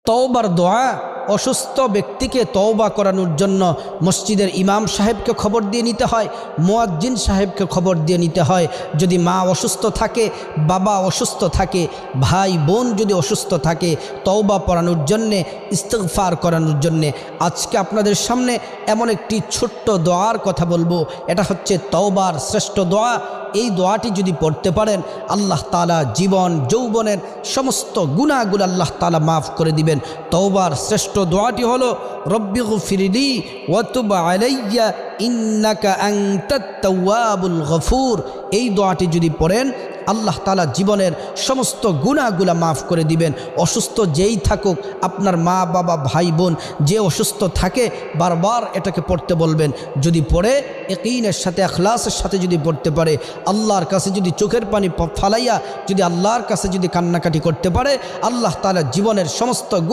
তওবার দোয়া অসুস্থ ব্যক্তিকে তওবা করানোর জন্য মসজিদের ইমাম সাহেবকে খবর দিয়ে নিতে হয়, মুয়াজ্জিন সাহেবকে খবর দিয়ে নিতে হয়। যদি মা অসুস্থ থাকে, বাবা অসুস্থ থাকে, ভাই বোন যদি অসুস্থ থাকে, তওবা পড়ানোর জন্যে, ইস্তিগফার করানোর জন্যে। আজকে আপনাদের সামনে এমন একটি ছোট্ট দোয়ার কথা বলবো, এটা হচ্ছে তওবার শ্রেষ্ঠ দোয়া। এই দোয়াটি যদি পড়তে পারেন, আল্লাহ তাআলা জীবন যৌবনের সমস্ত গুনাহগুলো আল্লাহ তাআলা মাফ করে দিবেন। তওবার শ্রেষ্ঠ দোয়াটি হলো রব্বিগফিরলি ওয়া তুব আলাইয়া ইন্নাকা আনতাত তাওয়াবুল গফুর। এই দোয়াটি যদি পড়েন, আল্লাহ তাআলা জীবনের সমস্ত গুনাহগুলো মাফ করে দিবেন। অসুস্থ যেই থাকুক, আপনার মা বাবা ভাই বোন যে অসুস্থ থাকে, বারবার এটাকে পড়তে বলবেন। যদি পড়ে ইয়াকিনের সাথে, ইখলাসের সাথে যদি পড়তে পারে, আল্লাহর কাছে যদি চোখের পানি ফালাইয়া যদি আল্লাহর কাছে যদি কান্নাকাটি করতে পারে, আল্লাহ তাআলা জীবনের সমস্ত